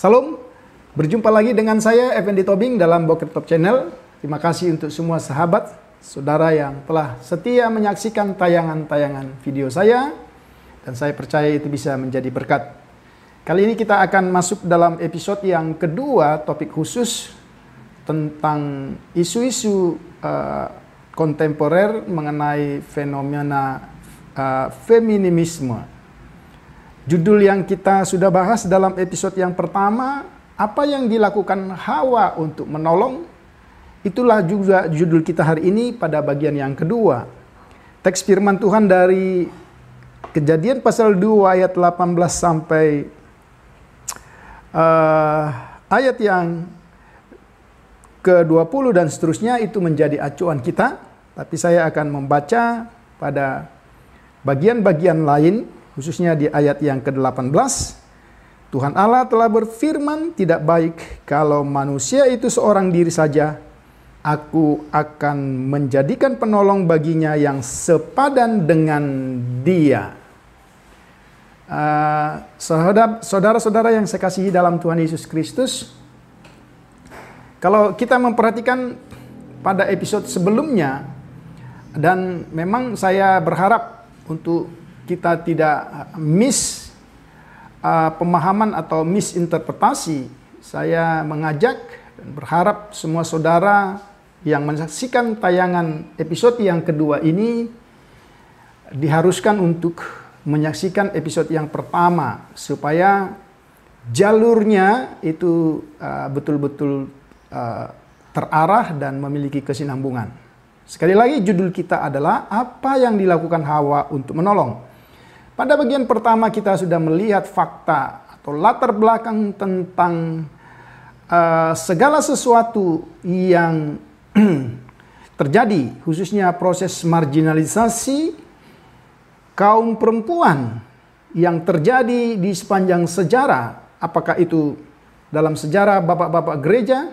Salam, berjumpa lagi dengan saya Effendi Tobing dalam Boker Top Channel. Terima kasih untuk semua sahabat, saudara yang telah setia menyaksikan tayangan-tayangan video saya, dan saya percaya itu bisa menjadi berkat. Kali ini kita akan masuk dalam episode yang kedua, topik khusus tentang isu-isu kontemporer mengenai fenomena feminisme. Judul yang kita sudah bahas dalam episode yang pertama, apa yang dilakukan Hawa untuk menolong, itulah juga judul kita hari ini pada bagian yang kedua. Teks firman Tuhan dari Kejadian pasal 2 ayat 18 sampai ayat yang ke-20 dan seterusnya itu menjadi acuan kita. Tapi saya akan membaca pada bagian-bagian lain, khususnya di ayat yang ke-18. Tuhan Allah telah berfirman, tidak baik kalau manusia itu seorang diri saja. Aku akan menjadikan penolong baginya yang sepadan dengan dia. Saudara-saudara yang saya kasihi dalam Tuhan Yesus Kristus, kalau kita memperhatikan pada episode sebelumnya, dan memang saya berharap untuk kita tidak miss pemahaman atau misinterpretasi. Saya mengajak dan berharap semua saudara yang menyaksikan tayangan episode yang kedua ini diharuskan untuk menyaksikan episode yang pertama, supaya jalurnya itu betul-betul terarah dan memiliki kesinambungan. Sekali lagi, judul kita adalah apa yang dilakukan Hawa untuk menolong. Pada bagian pertama kita sudah melihat fakta atau latar belakang tentang segala sesuatu yang terjadi, khususnya proses marginalisasi kaum perempuan yang terjadi di sepanjang sejarah, apakah itu dalam sejarah bapak-bapak gereja,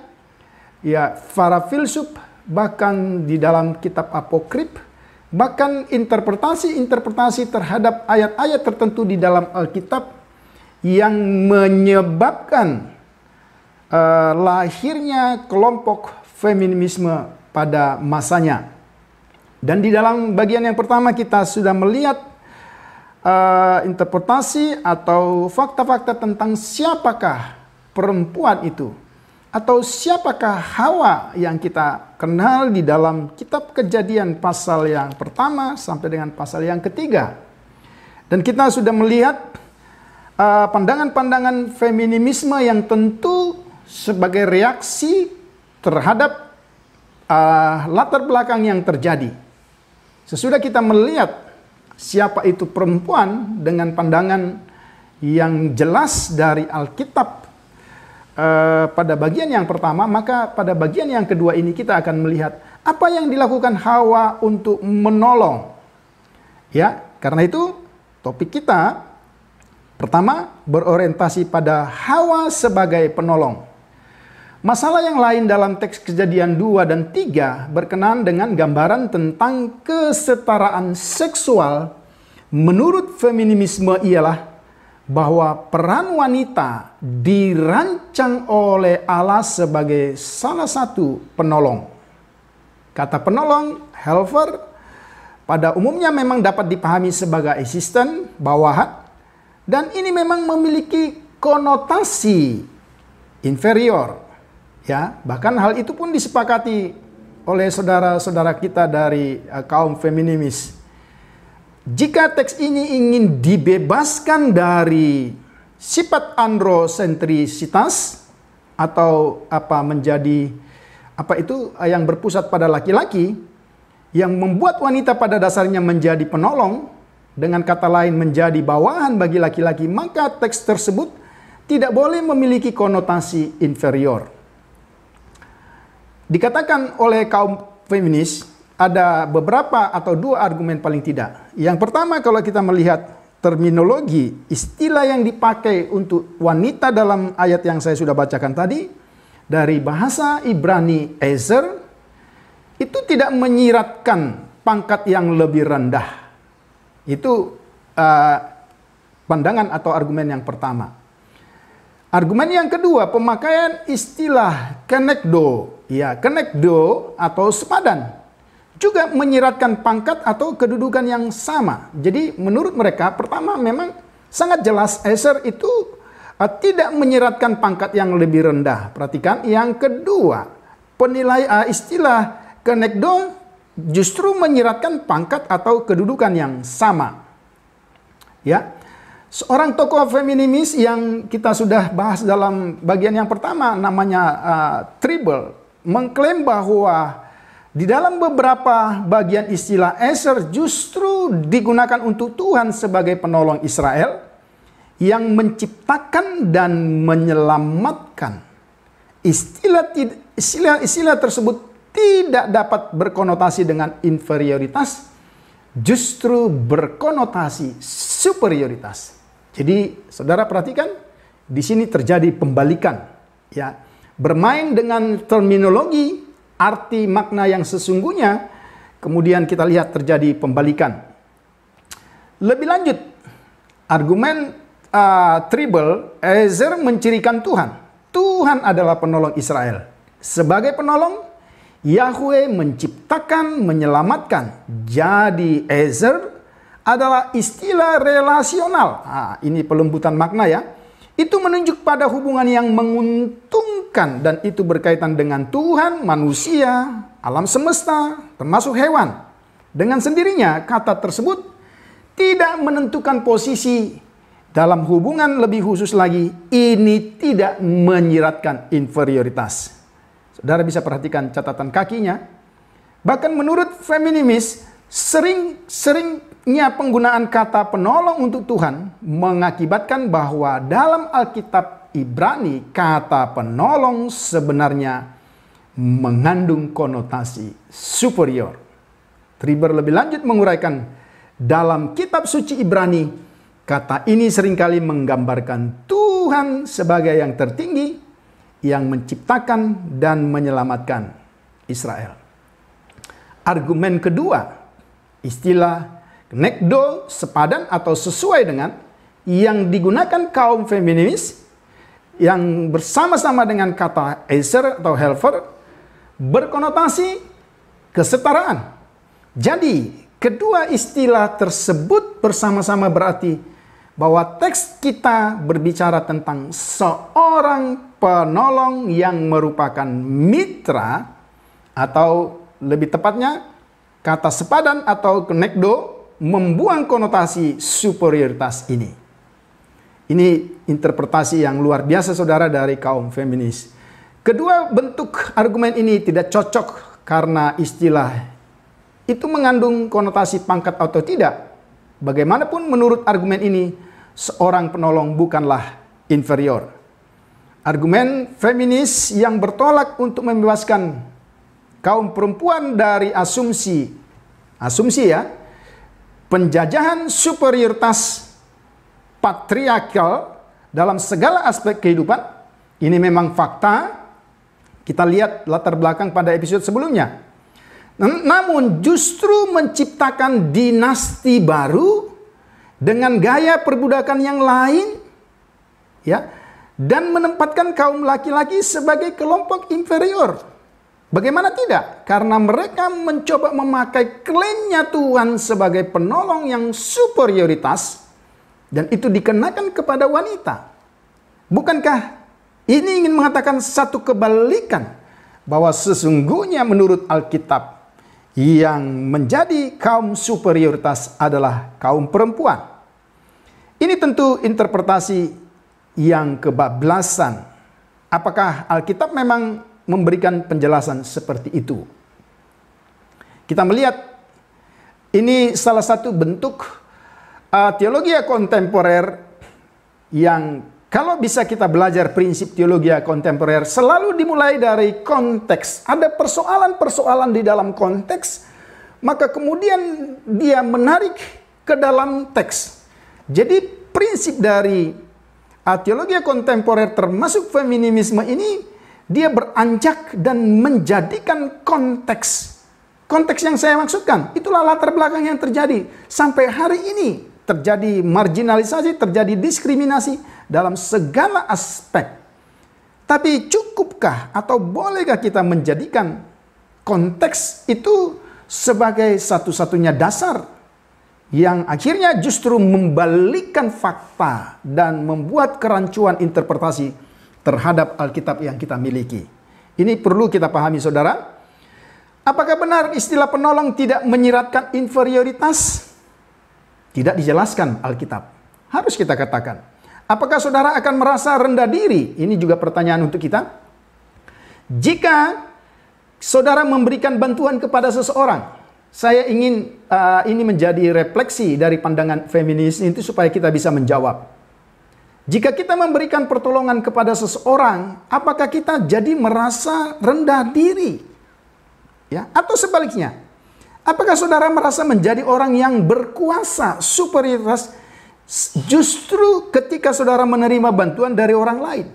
ya para filsuf, bahkan di dalam kitab apokrif, bahkan interpretasi terhadap ayat-ayat tertentu di dalam Alkitab yang menyebabkan lahirnya kelompok feminisme pada masanya. Dan di dalam bagian yang pertama kita sudah melihat interpretasi atau fakta-fakta tentang siapakah perempuan itu, atau siapakah Hawa yang kita kenal di dalam kitab Kejadian pasal yang pertama sampai dengan pasal yang ketiga. Dan kita sudah melihat pandangan-pandangan feminisme yang tentu sebagai reaksi terhadap latar belakang yang terjadi. Sesudah kita melihat siapa itu perempuan dengan pandangan yang jelas dari Alkitab pada bagian yang pertama, maka pada bagian yang kedua ini kita akan melihat apa yang dilakukan Hawa untuk menolong. Ya, karena itu topik kita pertama berorientasi pada Hawa sebagai penolong. Masalah yang lain dalam teks Kejadian 2 dan 3 berkenaan dengan gambaran tentang kesetaraan seksual menurut feminisme ialah bahwa peran wanita dirancang oleh Allah sebagai salah satu penolong. Kata penolong, helper, pada umumnya memang dapat dipahami sebagai asisten, bawahan, dan ini memang memiliki konotasi inferior. Ya, bahkan hal itu pun disepakati oleh saudara-saudara kita dari kaum feminis. Jika teks ini ingin dibebaskan dari sifat androsentrisitas atau menjadi yang berpusat pada laki-laki, yang membuat wanita pada dasarnya menjadi penolong, dengan kata lain menjadi bawahan bagi laki-laki, maka teks tersebut tidak boleh memiliki konotasi inferior. Dikatakan oleh kaum feminis, ada beberapa atau dua argumen paling tidak. Yang pertama, kalau kita melihat terminologi, istilah yang dipakai untuk wanita dalam ayat yang saya sudah bacakan tadi, dari bahasa Ibrani ezer, itu tidak menyiratkan pangkat yang lebih rendah. Itu pandangan atau argumen yang pertama. Argumen yang kedua, pemakaian istilah kenekdo, kenekdo atau sepadan, juga menyiratkan pangkat atau kedudukan yang sama. Jadi menurut mereka, pertama memang sangat jelas ezer itu tidak menyiratkan pangkat yang lebih rendah. Perhatikan, yang kedua, istilah kenekdo justru menyiratkan pangkat atau kedudukan yang sama. Ya, seorang tokoh feminis yang kita sudah bahas dalam bagian yang pertama, namanya Tribble, mengklaim bahwa di dalam beberapa bagian istilah ezer justru digunakan untuk Tuhan sebagai penolong Israel yang menciptakan dan menyelamatkan. Istilah tersebut tidak dapat berkonotasi dengan inferioritas, justru berkonotasi superioritas. Jadi, saudara perhatikan, di sini terjadi pembalikan. Ya, bermain dengan terminologi, arti makna yang sesungguhnya, kemudian kita lihat terjadi pembalikan. Lebih lanjut, argumen Tribble, ezer mencirikan Tuhan. Tuhan adalah penolong Israel. Sebagai penolong, Yahweh menciptakan, menyelamatkan. Jadi ezer adalah istilah relasional. Ini pelembutan makna ya. Itu menunjuk pada hubungan yang menguntungkan, dan itu berkaitan dengan Tuhan, manusia, alam semesta, termasuk hewan. Dengan sendirinya, kata tersebut tidak menentukan posisi dalam hubungan. Lebih khusus lagi, ini tidak menyiratkan inferioritas. Saudara bisa perhatikan catatan kakinya. Bahkan menurut feminis, seringnya penggunaan kata penolong untuk Tuhan mengakibatkan bahwa dalam Alkitab Ibrani, kata penolong sebenarnya mengandung konotasi superior. Tribble lebih lanjut menguraikan, dalam kitab suci Ibrani, kata ini seringkali menggambarkan Tuhan sebagai yang tertinggi, yang menciptakan dan menyelamatkan Israel. Argumen kedua, istilah nekdo, sepadan atau sesuai dengan, yang digunakan kaum feminis yang bersama-sama dengan kata ezer atau helper, berkonotasi kesetaraan. Jadi, kedua istilah tersebut bersama-sama berarti bahwa teks kita berbicara tentang seorang penolong yang merupakan mitra, atau lebih tepatnya kata sepadan atau kenekdo membuang konotasi superioritas ini. Ini interpretasi yang luar biasa saudara dari kaum feminis. Kedua bentuk argumen ini tidak cocok karena istilah itu mengandung konotasi pangkat atau tidak. Bagaimanapun menurut argumen ini, seorang penolong bukanlah inferior. Argumen feminis yang bertolak untuk membebaskan kaum perempuan dari asumsi penjajahan superioritas patriarkal dalam segala aspek kehidupan. Ini memang fakta. Kita lihat latar belakang pada episode sebelumnya. Namun justru menciptakan dinasti baru dengan gaya perbudakan yang lain, ya, dan menempatkan kaum laki-laki sebagai kelompok inferior. Bagaimana tidak? Karena mereka mencoba memakai klaimnya Tuhan sebagai penolong yang superioritas, dan itu dikenakan kepada wanita. Bukankah ini ingin mengatakan satu kebalikan bahwa sesungguhnya menurut Alkitab yang menjadi kaum superioritas adalah kaum perempuan. Ini tentu interpretasi yang kebablasan. Apakah Alkitab memang memberikan penjelasan seperti itu? Kita melihat ini salah satu bentuk teologi kontemporer yang kalau bisa kita belajar prinsip teologi kontemporer selalu dimulai dari konteks. Ada persoalan-persoalan di dalam konteks, maka kemudian dia menarik ke dalam teks. Jadi prinsip dari teologi kontemporer termasuk feminisme ini, dia beranjak dan menjadikan konteks. Konteks yang saya maksudkan, itulah latar belakang yang terjadi. Sampai hari ini terjadi marginalisasi, terjadi diskriminasi dalam segala aspek. Tapi cukupkah atau bolehkah kita menjadikan konteks itu sebagai satu-satunya dasar yang akhirnya justru membalikkan fakta dan membuat kerancuan interpretasi terhadap Alkitab yang kita miliki? Ini perlu kita pahami, saudara. Apakah benar istilah penolong tidak menyiratkan inferioritas? Tidak dijelaskan Alkitab. Harus kita katakan. Apakah saudara akan merasa rendah diri? Ini juga pertanyaan untuk kita. Jika saudara memberikan bantuan kepada seseorang, saya ingin ini menjadi refleksi dari pandangan feminis itu supaya kita bisa menjawab. Jika kita memberikan pertolongan kepada seseorang, apakah kita jadi merasa rendah diri? Ya, atau sebaliknya, apakah saudara merasa menjadi orang yang berkuasa, superioritas, justru ketika saudara menerima bantuan dari orang lain?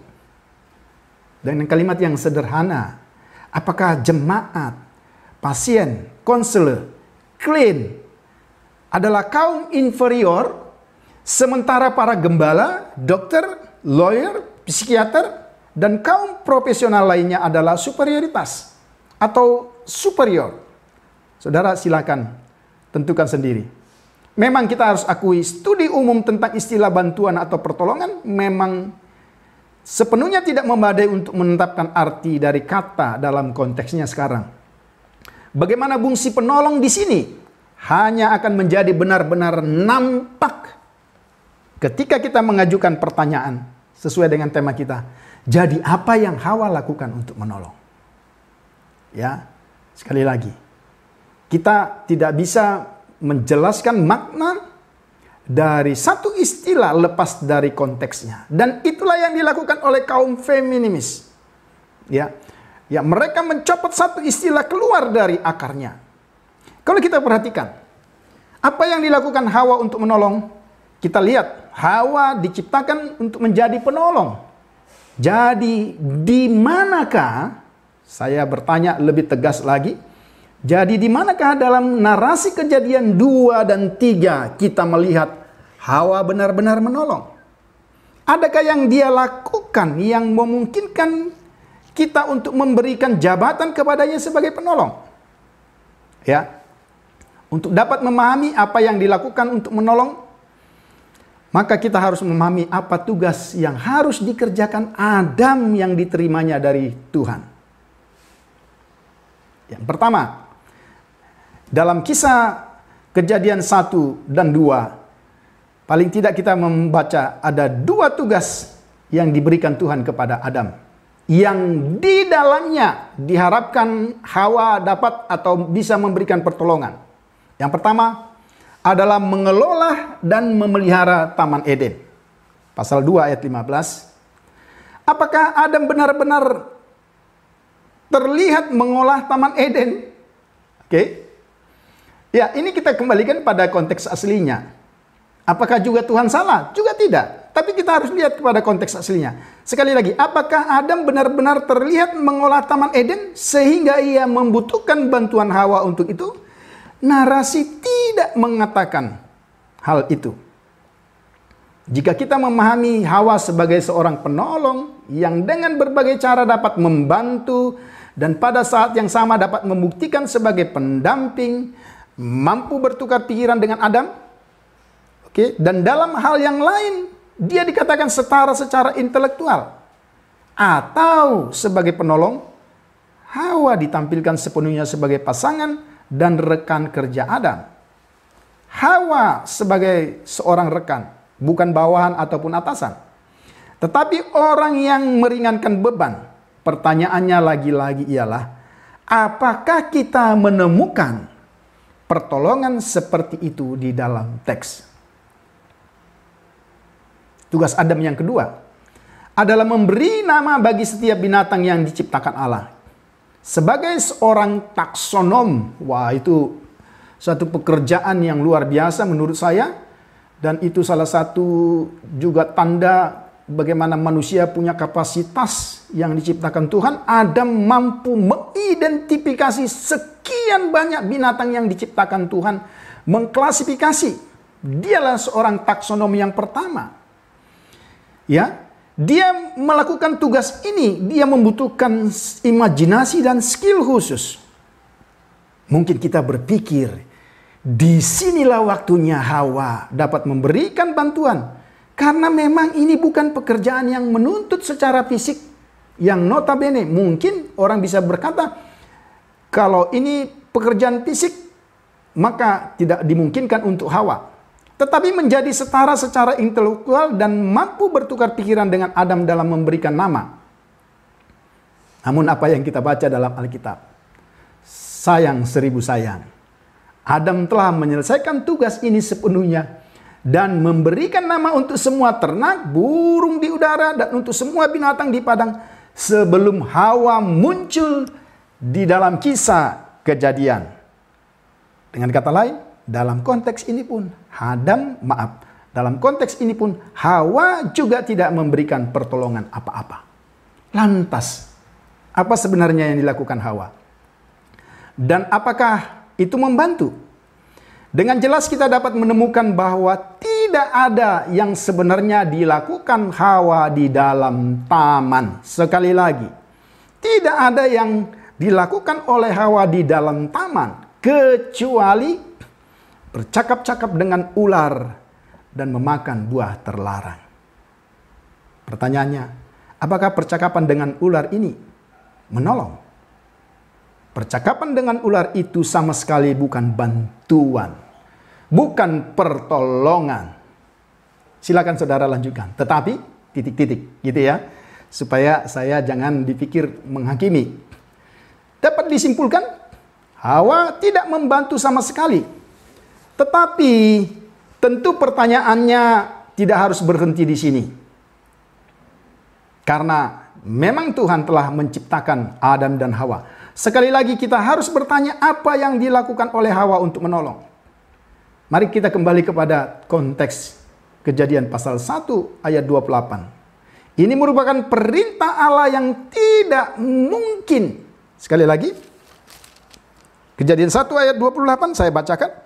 Dengan kalimat yang sederhana, apakah jemaat, pasien, konselor, klien adalah kaum inferior, sementara para gembala, dokter, lawyer, psikiater, dan kaum profesional lainnya adalah superioritas atau superior? Saudara silakan tentukan sendiri. Memang kita harus akui studi umum tentang istilah bantuan atau pertolongan memang sepenuhnya tidak memadai untuk menetapkan arti dari kata dalam konteksnya sekarang. Bagaimana fungsi penolong di sini hanya akan menjadi benar-benar nampak ketika kita mengajukan pertanyaan sesuai dengan tema kita. Jadi apa yang Hawa lakukan untuk menolong? Ya, sekali lagi, kita tidak bisa menjelaskan makna dari satu istilah lepas dari konteksnya. Dan itulah yang dilakukan oleh kaum feminis. Ya, mereka mencopot satu istilah keluar dari akarnya. Kalau kita perhatikan, apa yang dilakukan Hawa untuk menolong? Kita lihat, Hawa diciptakan untuk menjadi penolong. Jadi, di manakah, saya bertanya lebih tegas lagi, jadi di manakah dalam narasi Kejadian 2 dan 3 kita melihat Hawa benar-benar menolong? Adakah yang dia lakukan yang memungkinkan kita untuk memberikan jabatan kepadanya sebagai penolong? Ya, untuk dapat memahami apa yang dilakukan untuk menolong, maka kita harus memahami apa tugas yang harus dikerjakan Adam yang diterimanya dari Tuhan. Yang pertama, dalam kisah Kejadian 1 dan 2, paling tidak kita membaca ada 2 tugas yang diberikan Tuhan kepada Adam, yang di dalamnya diharapkan Hawa dapat atau bisa memberikan pertolongan. Yang pertama adalah mengelola dan memelihara Taman Eden. Pasal 2 ayat 15. Apakah Adam benar-benar terlihat mengolah Taman Eden? Oke. Ya, ini kita kembalikan pada konteks aslinya. Apakah juga Tuhan salah? Juga tidak. Tapi kita harus lihat kepada konteks aslinya. Sekali lagi, apakah Adam benar-benar terlihat mengolah Taman Eden sehingga ia membutuhkan bantuan Hawa untuk itu? Narasi tidak mengatakan hal itu. Jika kita memahami Hawa sebagai seorang penolong yang dengan berbagai cara dapat membantu dan pada saat yang sama dapat membuktikan sebagai pendamping, mampu bertukar pikiran dengan Adam, oke, dan dalam hal yang lain dia dikatakan setara secara intelektual atau sebagai penolong, Hawa ditampilkan sepenuhnya sebagai pasangan dan rekan kerja Adam. Hawa sebagai seorang rekan, bukan bawahan ataupun atasan. Tetapi orang yang meringankan beban. Pertanyaannya lagi-lagi ialah, apakah kita menemukan pertolongan seperti itu di dalam teks? Tugas Adam yang kedua adalah memberi nama bagi setiap binatang yang diciptakan Allah. Sebagai seorang taksonom, wah itu satu pekerjaan yang luar biasa menurut saya. Dan itu salah satu juga tanda bagaimana manusia punya kapasitas yang diciptakan Tuhan. Adam mampu mengidentifikasi sekian banyak binatang yang diciptakan Tuhan. Mengklasifikasi. Dialah seorang taksonom yang pertama. Ya, dia melakukan tugas ini, dia membutuhkan imajinasi dan skill khusus. Mungkin kita berpikir, disinilah waktunya Hawa dapat memberikan bantuan. Karena memang ini bukan pekerjaan yang menuntut secara fisik. Yang notabene mungkin orang bisa berkata, kalau ini pekerjaan fisik, maka tidak dimungkinkan untuk Hawa. Tetapi menjadi setara secara intelektual dan mampu bertukar pikiran dengan Adam dalam memberikan nama. Namun apa yang kita baca dalam Alkitab? Sayang seribu sayang. Adam telah menyelesaikan tugas ini sepenuhnya dan memberikan nama untuk semua ternak, burung di udara, dan untuk semua binatang di padang sebelum Hawa muncul di dalam kisah Kejadian. Dengan kata lain, dalam konteks ini pun dalam konteks ini pun Hawa juga tidak memberikan pertolongan apa-apa. Lantas, apa sebenarnya yang dilakukan Hawa? Dan apakah itu membantu? Dengan jelas kita dapat menemukan bahwa tidak ada yang sebenarnya dilakukan Hawa di dalam taman. Sekali lagi, tidak ada yang dilakukan oleh Hawa di dalam taman, kecuali bercakap-cakap dengan ular dan memakan buah terlarang. Pertanyaannya, apakah percakapan dengan ular ini menolong? Percakapan dengan ular itu sama sekali bukan bantuan, bukan pertolongan. Silakan saudara lanjutkan. Tetapi, titik-titik, gitu ya. Supaya saya jangan dipikir menghakimi. Dapat disimpulkan, Hawa tidak membantu sama sekali. Tetapi tentu pertanyaannya tidak harus berhenti di sini. Karena memang Tuhan telah menciptakan Adam dan Hawa. Sekali lagi kita harus bertanya apa yang dilakukan oleh Hawa untuk menolong. Mari kita kembali kepada konteks Kejadian pasal 1 ayat 28. Ini merupakan perintah Allah yang tidak mungkin. Sekali lagi. Kejadian 1 ayat 28 saya bacakan.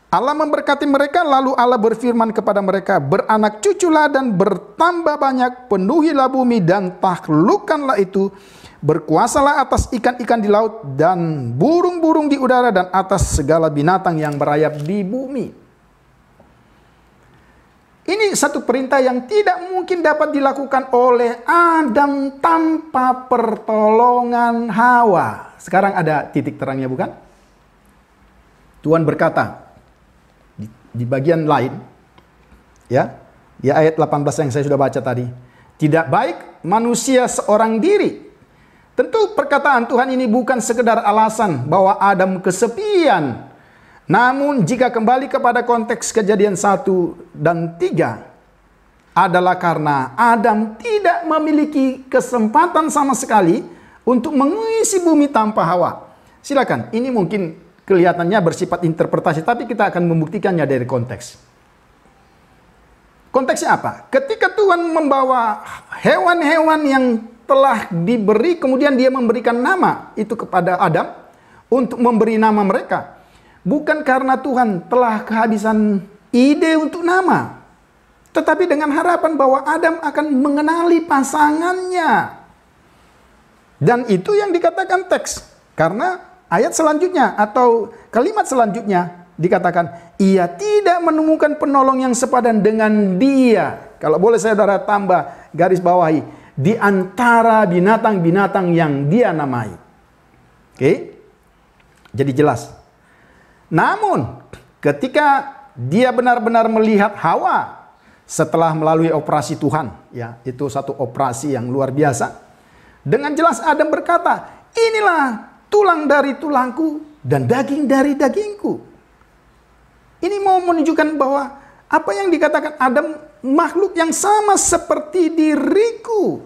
Allah memberkati mereka, lalu Allah berfirman kepada mereka, beranak cuculah dan bertambah banyak, penuhilah bumi dan taklukkanlah itu, berkuasalah atas ikan-ikan di laut dan burung-burung di udara dan atas segala binatang yang berayap di bumi. Ini satu perintah yang tidak mungkin dapat dilakukan oleh Adam tanpa pertolongan Hawa. Sekarang ada titik terangnya, bukan? Tuhan berkata, di bagian lain, ya, di ayat 18 yang saya sudah baca tadi, tidak baik manusia seorang diri. Tentu perkataan Tuhan ini bukan sekedar alasan bahwa Adam kesepian. Namun jika kembali kepada konteks Kejadian 1 dan 3, adalah karena Adam tidak memiliki kesempatan sama sekali untuk mengisi bumi tanpa Hawa. Silakan, ini mungkin kelihatannya bersifat interpretasi, tapi kita akan membuktikannya dari konteks. Konteksnya apa? Ketika Tuhan membawa hewan-hewan yang telah diberi, kemudian dia memberikan nama itu kepada Adam untuk memberi nama mereka. Bukan karena Tuhan telah kehabisan ide untuk nama, tetapi dengan harapan bahwa Adam akan mengenali pasangannya. Dan itu yang dikatakan teks. Karena ayat selanjutnya atau kalimat selanjutnya dikatakan, ia tidak menemukan penolong yang sepadan dengan dia. Kalau boleh saudara tambah garis bawahi, di antara binatang-binatang yang dia namai. Oke? Jadi jelas. Namun, ketika dia benar-benar melihat Hawa setelah melalui operasi Tuhan, ya, itu satu operasi yang luar biasa. Dengan jelas Adam berkata, inilah tulang dari tulangku dan daging dari dagingku. Ini mau menunjukkan bahwa apa yang dikatakan Adam makhluk yang sama seperti diriku.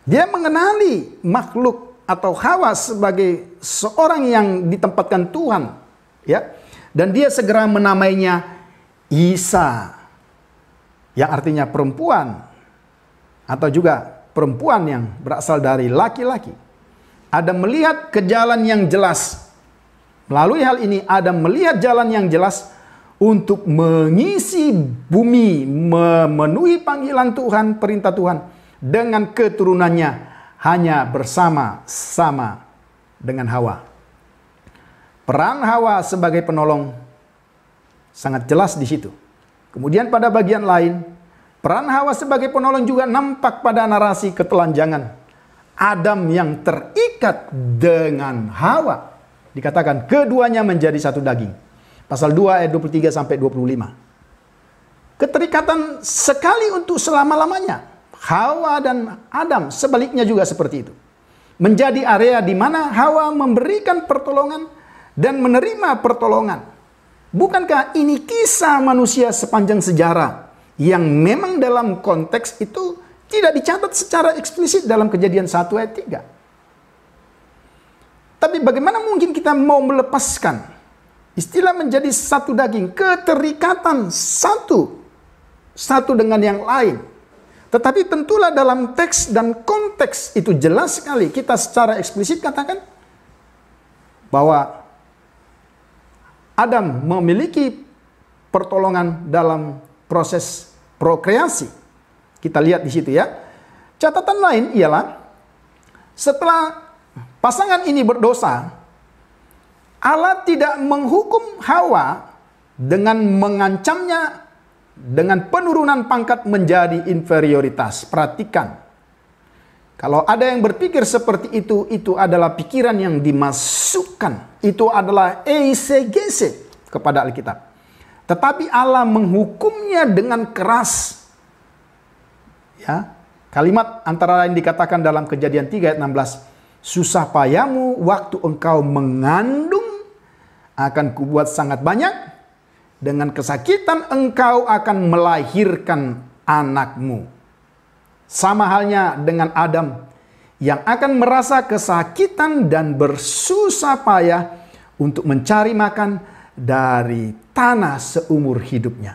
Dia mengenali makhluk atau Hawa sebagai seorang yang ditempatkan Tuhan, ya. Dan dia segera menamainya Isa, yang artinya perempuan, atau juga perempuan yang berasal dari laki-laki. Adam melihat ke jalan yang jelas. Melalui hal ini Adam melihat jalan yang jelas untuk mengisi bumi, memenuhi panggilan Tuhan, perintah Tuhan dengan keturunannya hanya bersama-sama dengan Hawa. Peran Hawa sebagai penolong sangat jelas di situ. Kemudian pada bagian lain, peran Hawa sebagai penolong juga nampak pada narasi ketelanjangan Adam yang terikat dengan Hawa. Dikatakan keduanya menjadi satu daging. Pasal 2 ayat 23 sampai 25. Keterikatan sekali untuk selama-lamanya. Hawa dan Adam sebaliknya juga seperti itu. Menjadi area di mana Hawa memberikan pertolongan dan menerima pertolongan. Bukankah ini kisah manusia sepanjang sejarah yang memang dalam konteks itu tidak dicatat secara eksplisit dalam Kejadian 1 ayat 3. Tapi bagaimana mungkin kita mau melepaskan istilah menjadi satu daging, keterikatan satu dengan yang lain. Tetapi tentulah dalam teks dan konteks itu jelas sekali kita secara eksplisit katakan bahwa Adam memiliki pertolongan dalam proses prokreasi. Kita lihat di situ ya. Catatan lain ialah setelah pasangan ini berdosa, Allah tidak menghukum Hawa dengan mengancamnya dengan penurunan pangkat menjadi inferioritas. Perhatikan. Kalau ada yang berpikir seperti itu adalah pikiran yang dimasukkan. Itu adalah eisegese kepada Alkitab. Tetapi Allah menghukumnya dengan keras. Ya, kalimat antara lain dikatakan dalam Kejadian 3 ayat 16. Susah payahmu waktu engkau mengandung akan kubuat sangat banyak. Dengan kesakitan engkau akan melahirkan anakmu. Sama halnya dengan Adam yang akan merasa kesakitan dan bersusah payah untuk mencari makan dari tanah seumur hidupnya.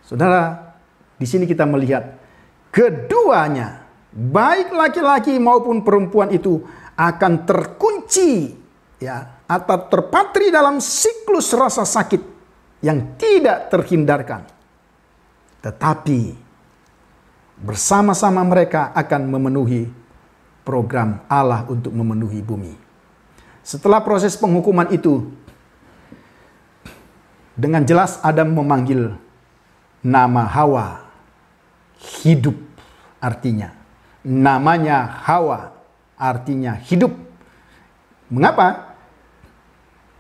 Saudara, di sini kita melihat keduanya, baik laki-laki maupun perempuan itu akan terkunci, ya, atau terpatri dalam siklus rasa sakit yang tidak terhindarkan. Tetapi bersama-sama mereka akan memenuhi program Allah untuk memenuhi bumi. Setelah proses penghukuman itu, dengan jelas Adam memanggil nama Hawa hidup artinya. Namanya Hawa artinya hidup. Mengapa?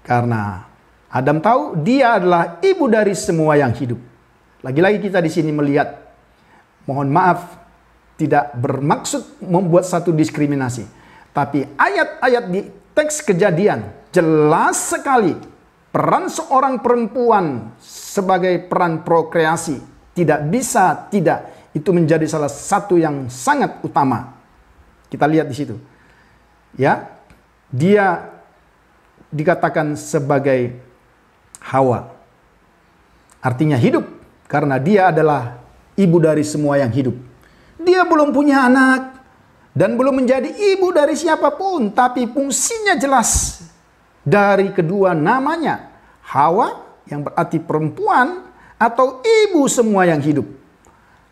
Karena Adam tahu dia adalah ibu dari semua yang hidup. Lagi-lagi kita di sini melihat, mohon maaf, tidak bermaksud membuat satu diskriminasi. Tapi ayat-ayat di teks Kejadian jelas sekali peran seorang perempuan sebagai peran prokreasi tidak bisa tidak. Itu menjadi salah satu yang sangat utama. Kita lihat di situ. Ya, dia dikatakan sebagai Hawa. Artinya hidup. Karena dia adalah ibu dari semua yang hidup. Dia belum punya anak. Dan belum menjadi ibu dari siapapun. Tapi fungsinya jelas. Dari kedua namanya. Hawa yang berarti perempuan. Atau ibu semua yang hidup.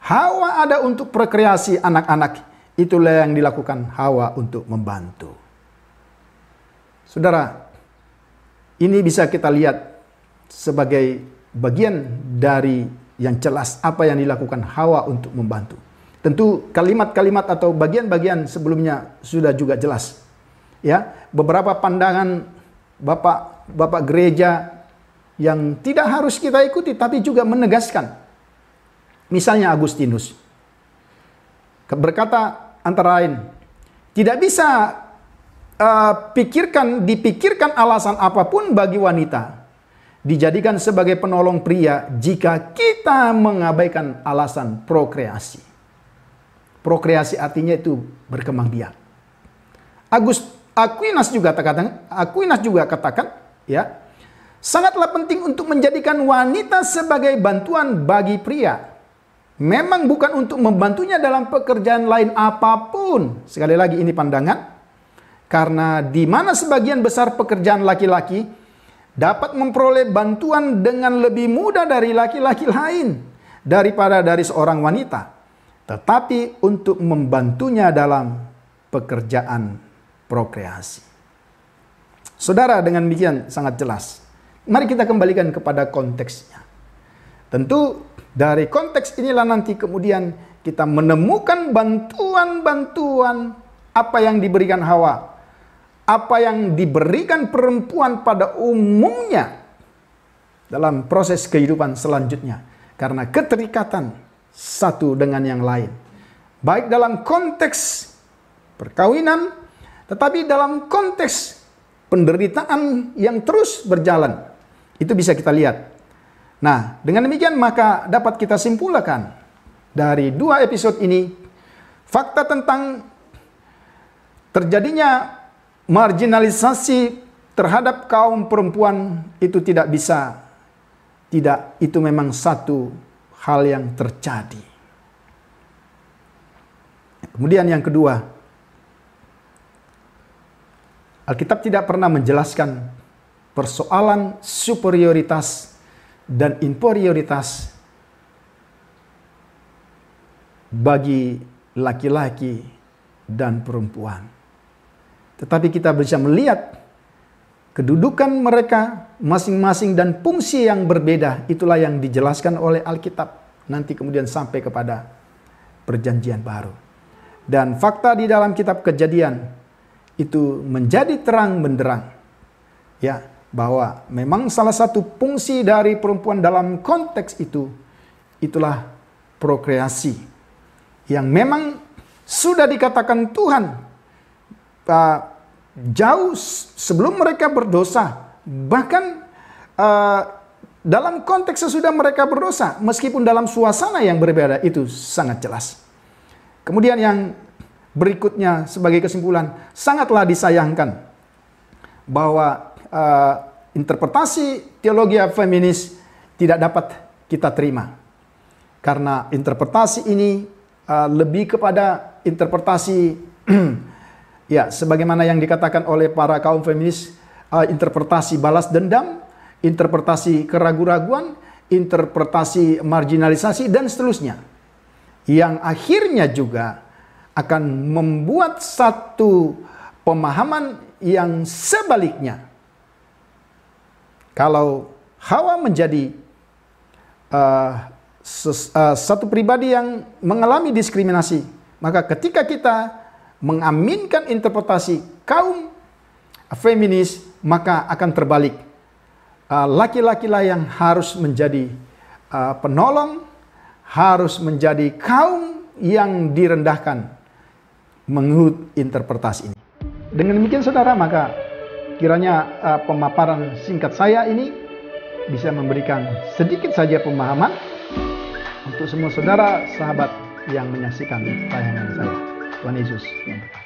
Hawa ada untuk prokreasi anak-anak. Itulah yang dilakukan Hawa untuk membantu. Saudara, ini bisa kita lihat sebagai bagian dari yang jelas apa yang dilakukan Hawa untuk membantu. Tentu kalimat-kalimat atau bagian-bagian sebelumnya sudah juga jelas. Ya, beberapa pandangan bapak gereja yang tidak harus kita ikuti tapi juga menegaskan. Misalnya Agustinus berkata antara lain, tidak bisa dipikirkan alasan apapun bagi wanita dijadikan sebagai penolong pria jika kita mengabaikan alasan prokreasi. Prokreasi artinya itu berkembang biak. Aquinas juga katakan, ya, sangatlah penting untuk menjadikan wanita sebagai bantuan bagi pria. Memang bukan untuk membantunya dalam pekerjaan lain apapun. Sekali lagi ini pandangan. Karena di mana sebagian besar pekerjaan laki-laki dapat memperoleh bantuan dengan lebih mudah dari laki-laki lain daripada dari seorang wanita. Tetapi untuk membantunya dalam pekerjaan prokreasi. Saudara, dengan demikian sangat jelas. Mari kita kembalikan kepada konteksnya. Tentu dari konteks inilah nanti kemudian kita menemukan bantuan-bantuan apa yang diberikan Hawa, apa yang diberikan perempuan pada umumnya dalam proses kehidupan selanjutnya. Karena keterikatan satu dengan yang lain. Baik dalam konteks perkawinan, tetapi dalam konteks penderitaan yang terus berjalan. Itu bisa kita lihat. Nah, dengan demikian maka dapat kita simpulkan dari 2 episode ini, fakta tentang terjadinya marginalisasi terhadap kaum perempuan itu itu memang satu hal yang terjadi. Kemudian yang kedua, Alkitab tidak pernah menjelaskan persoalan superioritas dan inferioritas bagi laki-laki dan perempuan. Tetapi kita bisa melihat kedudukan mereka masing-masing dan fungsi yang berbeda. Itulah yang dijelaskan oleh Alkitab. Nanti kemudian sampai kepada perjanjian baru. Dan fakta di dalam kitab Kejadian itu menjadi terang benderang. Ya, bahwa memang salah satu fungsi dari perempuan dalam konteks itu, itulah prokreasi. Yang memang sudah dikatakan Tuhan jauh sebelum mereka berdosa. Bahkan dalam konteks sesudah mereka berdosa, meskipun dalam suasana yang berbeda, itu sangat jelas. Kemudian yang berikutnya sebagai kesimpulan, sangatlah disayangkan bahwa interpretasi teologi feminis tidak dapat kita terima. Karena interpretasi ini lebih kepada interpretasi ya, sebagaimana yang dikatakan oleh para kaum feminis, interpretasi balas dendam, interpretasi keraguan-raguan, interpretasi marginalisasi, dan seterusnya. Yang akhirnya juga akan membuat satu pemahaman yang sebaliknya. Kalau Hawa menjadi satu pribadi yang mengalami diskriminasi, maka ketika kita mengaminkan interpretasi kaum feminis, maka akan terbalik. Laki-laki lah yang harus menjadi penolong, harus menjadi kaum yang direndahkan menurut interpretasi ini. Dengan demikian saudara, maka kiranya pemaparan singkat saya ini bisa memberikan sedikit saja pemahaman untuk semua saudara sahabat yang menyaksikan tayangan saya. Tuhan Yesus memberkati.